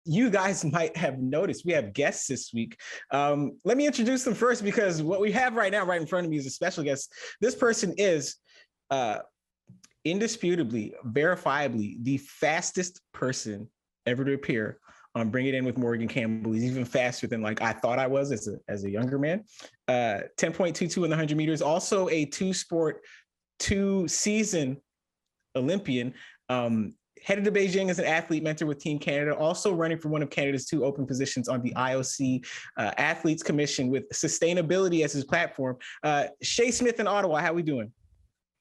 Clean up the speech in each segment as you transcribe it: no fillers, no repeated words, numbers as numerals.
you guys might have noticed we have guests this week. Let me introduce them first, because what we have right now, right in front of me, is a special guest. This person is indisputably, verifiably, the fastest person ever to appear on Bring It In with Morgan Campbell. He's even faster than like I thought I was as a younger man. 10.22 in the 100 meters. Also a two-season Olympian. Headed to Beijing as an athlete, mentor with Team Canada, also running for one of Canada's 2 open positions on the IOC Athletes Commission with sustainability as his platform. Seyi Smith in Ottawa, how we doing?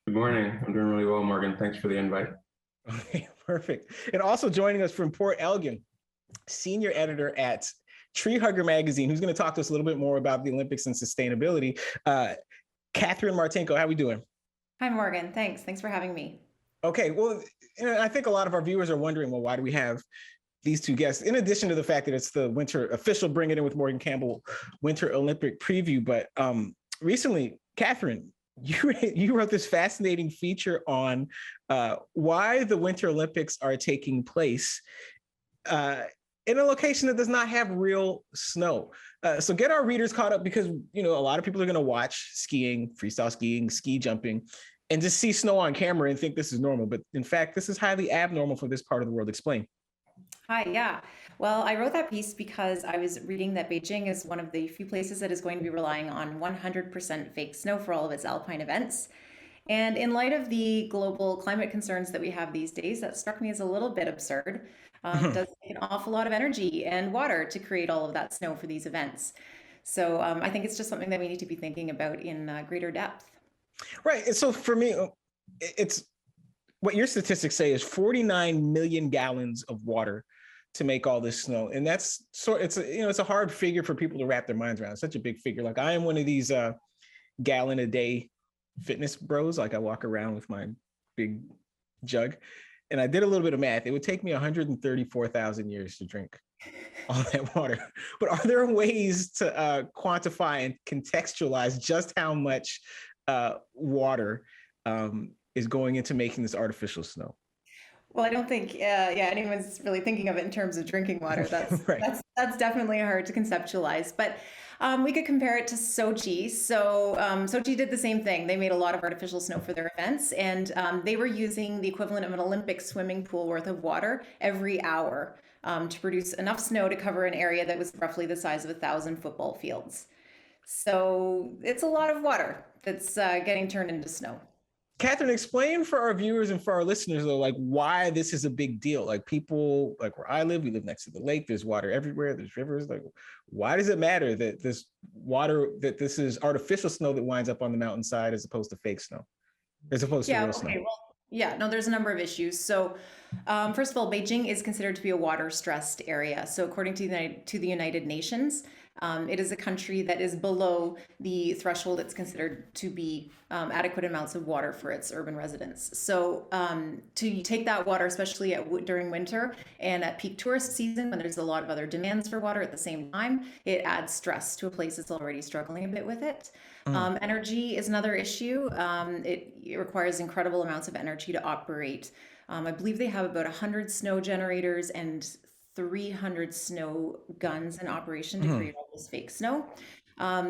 Good morning. I'm doing really well, Morgan. Thanks for the invite. Okay, perfect. And also joining us from Port Elgin, senior editor at Tree Hugger magazine, who's going to talk to us a little bit more about the Olympics and sustainability. Katherine Martenko, how we doing? Hi, Morgan. Thanks for having me. Okay, well, I think a lot of our viewers are wondering, well, why do we have these two guests? In addition to the fact that it's the winter official Bring It In with Morgan Campbell Winter Olympic preview, but recently, Katherine, you wrote this fascinating feature on why the Winter Olympics are taking place in a location that does not have real snow. So get our readers caught up, because a lot of people are going to watch skiing, freestyle skiing, ski jumping, and just see snow on camera and think this is normal. But in fact, this is highly abnormal for this part of the world. Explain. Hi, yeah. Well, I wrote that piece because I was reading that Beijing is one of the few places that is going to be relying on 100% fake snow for all of its alpine events. And in light of the global climate concerns that we have these days, that struck me as a little bit absurd. It does take an awful lot of energy and water to create all of that snow for these events. So I think it's just something that we need to be thinking about in greater depth. Right. And so for me, it's what your statistics say is 49 million gallons of water to make all this snow. And that's it's a hard figure for people to wrap their minds around. It's such a big figure. Like, I am one of these gallon a day fitness bros. Like, I walk around with my big jug, and I did a little bit of math. It would take me 134,000 years to drink all that water. But are there ways to quantify and contextualize just how much water is going into making this artificial snow? Well, I don't think anyone's really thinking of it in terms of drinking water. That's right. that's definitely hard to conceptualize. But we could compare it to Sochi. So Sochi did the same thing. They made a lot of artificial snow for their events, and they were using the equivalent of an Olympic swimming pool worth of water every hour to produce enough snow to cover an area that was roughly the size of 1,000 football fields. So it's a lot of water that's getting turned into snow. Katherine, explain for our viewers and for our listeners, though, like, why this is a big deal. Like, people, like where I live, we live next to the lake. There's water everywhere. There's rivers. Like, why does it matter that this is artificial snow that winds up on the mountainside as opposed to fake snow, as opposed to real snow? No, there's a number of issues. So first of all, Beijing is considered to be a water-stressed area. So according to the United Nations, it is a country that is below the threshold it's considered to be adequate amounts of water for its urban residents. So to take that water, especially during winter and at peak tourist season, when there's a lot of other demands for water at the same time, it adds stress to a place that's already struggling a bit with it. Energy is another issue. It requires incredible amounts of energy to operate. I believe they have about 100 snow generators and 300 snow guns in operation to create all this fake snow.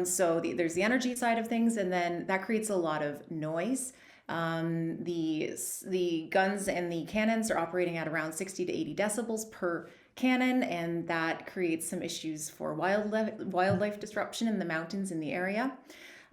So there's the energy side of things, and then that creates a lot of noise. The guns and the cannons are operating at around 60 to 80 decibels per cannon, and that creates some issues for wildlife disruption in the mountains in the area.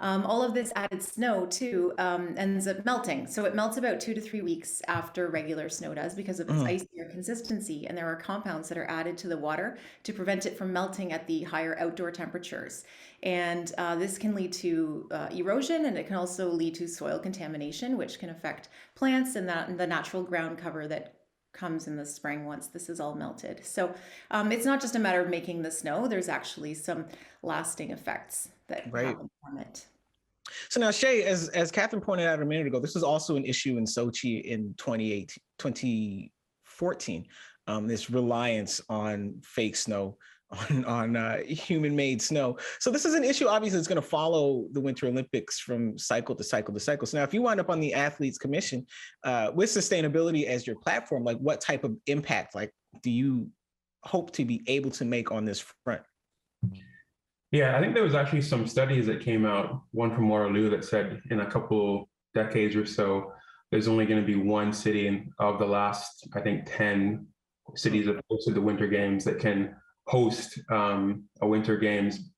All of this added snow too ends up melting. So it melts about 2 to 3 weeks after regular snow does because of its icier consistency. And there are compounds that are added to the water to prevent it from melting at the higher outdoor temperatures. And this can lead to erosion, and it can also lead to soil contamination, which can affect plants and the natural ground cover that comes in the spring once this is all melted. So it's not just a matter of making the snow. There's actually some lasting effects that happen from it. So now, Seyi, as Katherine pointed out a minute ago, this was also an issue in Sochi in 2014, this reliance on fake snow, on human-made snow. So this is an issue, obviously, that's going to follow the Winter Olympics from cycle to cycle to cycle. So now, if you wind up on the Athletes Commission with sustainability as your platform, like, what type of impact, like, do you hope to be able to make on this front? Yeah, I think there was actually some studies that came out, one from Waterloo, that said in a couple decades or so, there's only going to be one city of the last, I think, 10 cities that hosted the Winter Games that can host a Winter Games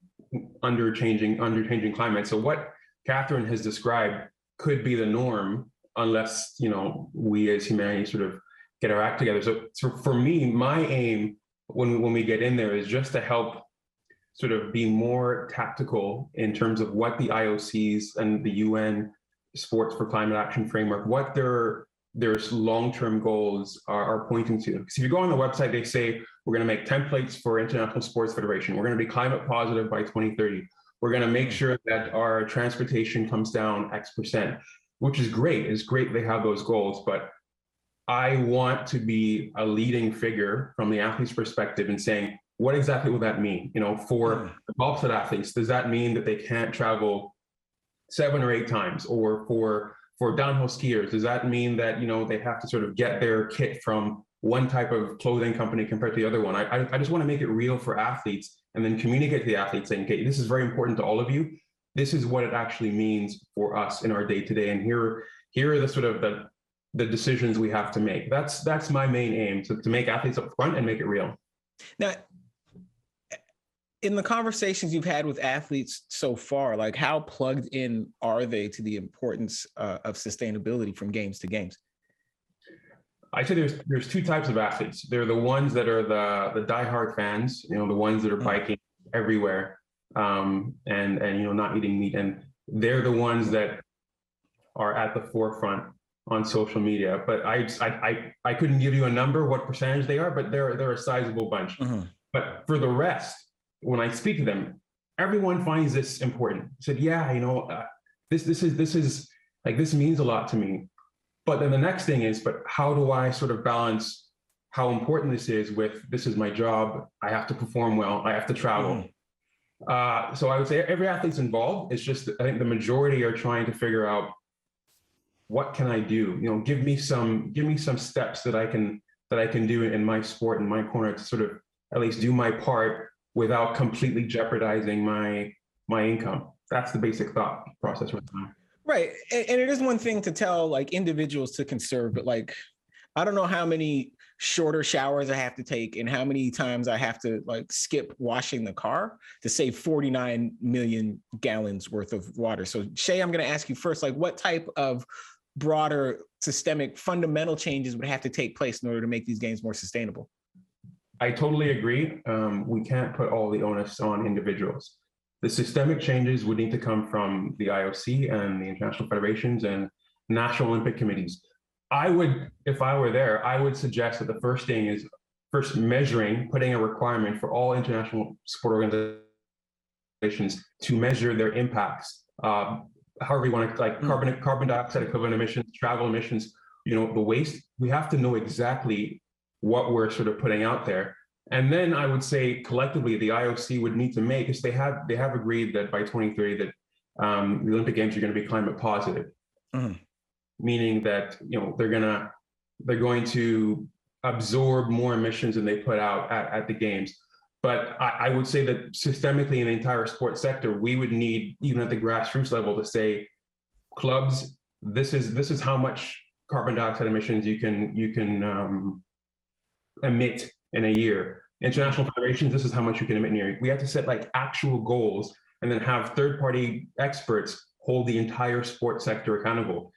under changing climate. So what Katherine has described could be the norm unless, we as humanity sort of get our act together. So for me, my aim when we get in there is just to help sort of be more tactical in terms of what the IOCs and the UN Sports for Climate Action Framework, what their long-term goals are pointing to. Because if you go on the website, they say, we're going to make templates for International Sports Federation. We're going to be climate positive by 2030. We're going to make sure that our transportation comes down X%, which is great. It's great they have those goals, but I want to be a leading figure from the athlete's perspective in saying, what exactly will that mean? For the bobsled athletes, does that mean that they can't travel 7 or 8 times? Or for downhill skiers, does that mean that they have to sort of get their kit from one type of clothing company compared to the other one? I just want to make it real for athletes and then communicate to the athletes saying, okay, this is very important to all of you. This is what it actually means for us in our day-to-day. And here are the sort of the decisions we have to make. That's my main aim, to make athletes up front and make it real. Now, in the conversations you've had with athletes so far, like how plugged in are they to the importance of sustainability from games to games? I say there's 2 types of athletes. They're the ones that are the diehard fans, the ones that are biking everywhere, and not eating meat, and they're the ones that are at the forefront on social media. But I couldn't give you a number, what percentage they are, but they're a sizable bunch. Mm-hmm. But for the rest, when I speak to them, everyone finds this important. I said, yeah, this means a lot to me. But then the next thing is, but how do I sort of balance how important this is with, this is my job, I have to perform well, I have to travel. Mm-hmm. So I would say every athlete's involved. It's just, I think the majority are trying to figure out, what can I do? Give me some steps that I can do in my sport, in my corner, to sort of at least do my part without completely jeopardizing my income. That's the basic thought process right now. Right. And it is one thing to tell like individuals to conserve, but like, I don't know how many shorter showers I have to take and how many times I have to like skip washing the car to save 49 million gallons worth of water. So Shay, I'm going to ask you first, like what type of broader systemic fundamental changes would have to take place in order to make these games more sustainable? I totally agree. We can't put all the onus on individuals. The systemic changes would need to come from the IOC and the international federations and national Olympic committees. If I were there, I would suggest that the first thing is measuring, putting a requirement for all international sport organizations to measure their impacts. However you want to, like carbon dioxide equivalent emissions, travel emissions, the waste. We have to know exactly what we're sort of putting out there. And then I would say collectively, the IOC would need to make, because they have agreed that by 2030 that the Olympic Games are going to be climate positive, meaning that they're going to absorb more emissions than they put out at the games. But I would say that systemically in the entire sports sector, we would need, even at the grassroots level, to say, clubs, this is how much carbon dioxide emissions you can emit in a year. International federations, this is how much you can emit in a year. We have to set like actual goals and then have third-party experts hold the entire sports sector accountable.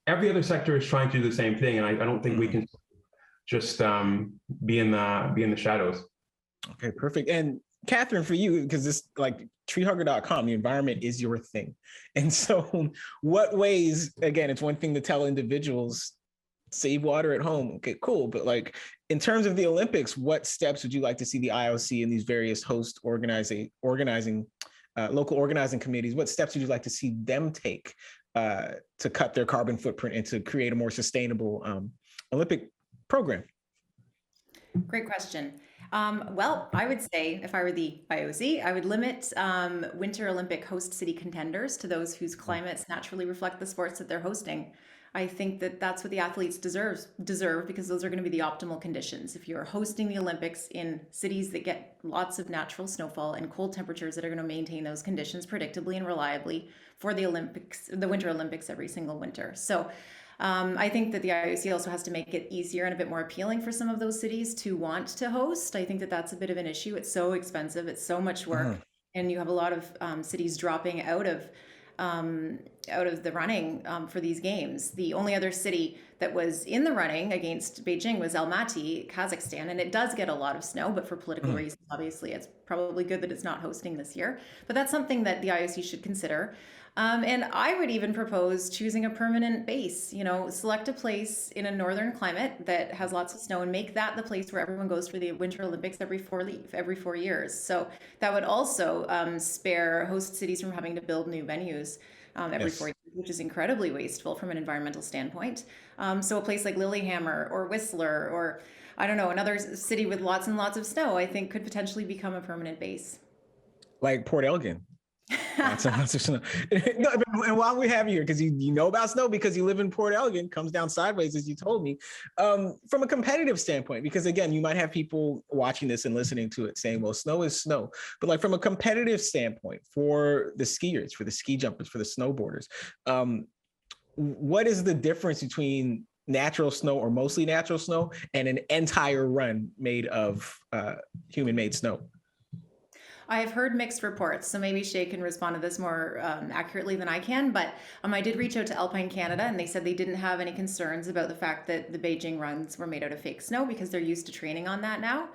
Every other sector is trying to do the same thing, and I don't think we can just be in the shadows. Okay, perfect. And Katherine, for you, because this like treehugger.com, the environment is your thing. And so what ways, again, it's one thing to tell individuals, save water at home. Okay, cool. But like in terms of the Olympics, what steps would you like to see the IOC and these various host local organizing committees, what steps would you like to see them take to cut their carbon footprint and to create a more sustainable Olympic program? Great question. Well, I would say if I were the IOC, I would limit Winter Olympic host city contenders to those whose climates naturally reflect the sports that they're hosting. I think that that's what the athletes deserve because those are going to be the optimal conditions. If you're hosting the Olympics in cities that get lots of natural snowfall and cold temperatures that are going to maintain those conditions predictably and reliably for the Olympics, the Winter Olympics every single winter. So I think that the IOC also has to make it easier and a bit more appealing for some of those cities to want to host. I think that that's a bit of an issue. It's so expensive. It's so much work. And you have a lot of cities dropping out of the running for these games. The only other city that was in the running against Beijing was Almaty, Kazakhstan, and it does get a lot of snow, but for political reasons, obviously, it's probably good that it's not hosting this year. But that's something that the IOC should consider. And I would even propose choosing a permanent base, select a place in a northern climate that has lots of snow and make that the place where everyone goes for the Winter Olympics every 4 years. So that would also spare host cities from having to build new venues every 4 years, which is incredibly wasteful from an environmental standpoint. So a place like Lillehammer or Whistler or, I don't know, another city with lots and lots of snow, I think could potentially become a permanent base. Like Port Elgin. Lots of snow. No, and while we have you here, because you know about snow because you live in Port Elgin, comes down sideways, as you told me. From a competitive standpoint, because again, you might have people watching this and listening to it saying, well, snow is snow. But like from a competitive standpoint, for the skiers, for the ski jumpers, for the snowboarders, what is the difference between natural snow or mostly natural snow and an entire run made of human-made snow? I have heard mixed reports, so maybe Shay can respond to this more accurately than I can, but I did reach out to Alpine Canada and they said they didn't have any concerns about the fact that the Beijing runs were made out of fake snow because they're used to training on that now.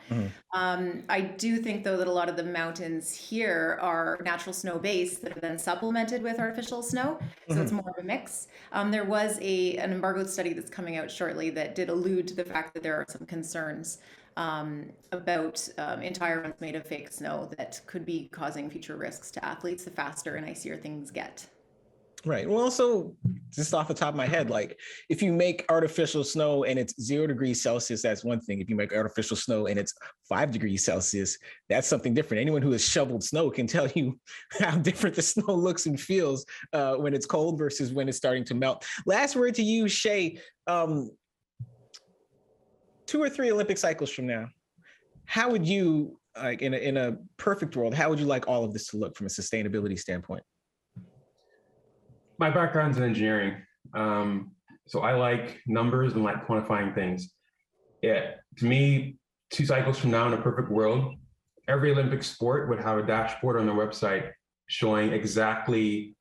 I do think, though, that a lot of the mountains here are natural snow based that are then supplemented with artificial snow, so it's more of a mix. There was an embargoed study that's coming out shortly that did allude to the fact that there are some concerns about entire runs made of fake snow that could be causing future risks to athletes the faster and icier things get. Right. Well, also, just off the top of my head, like if you make artificial snow and it's 0 degrees Celsius, that's one thing. If you make artificial snow and it's 5 degrees Celsius, that's something different. Anyone who has shoveled snow can tell you how different the snow looks and feels when it's cold versus when it's starting to melt. Last word to you, Shay. 2 or 3 Olympic cycles from now, how would you, like in a perfect world, how would you like all of this to look from a sustainability standpoint? My background's in engineering, so I like numbers and like quantifying things. Yeah, to me, 2 cycles from now in a perfect world, every Olympic sport would have a dashboard on their website showing exactly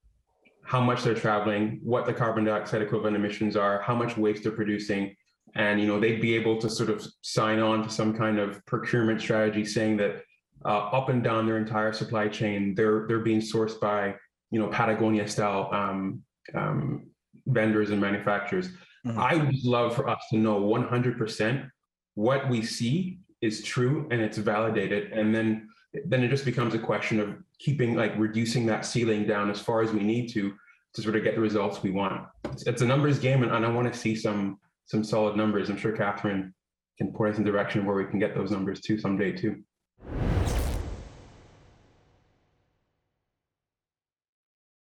how much they're traveling, what the carbon dioxide equivalent emissions are, how much waste they're producing. And, they'd be able to sort of sign on to some kind of procurement strategy saying that up and down their entire supply chain, they're being sourced by, Patagonia style vendors and manufacturers. I would love for us to know 100% what we see is true and it's validated. And then it just becomes a question of reducing that ceiling down as far as we need to sort of get the results we want. It's a numbers game, and I want to see some solid numbers. I'm sure Katherine can point us in the direction where we can get those numbers too someday too.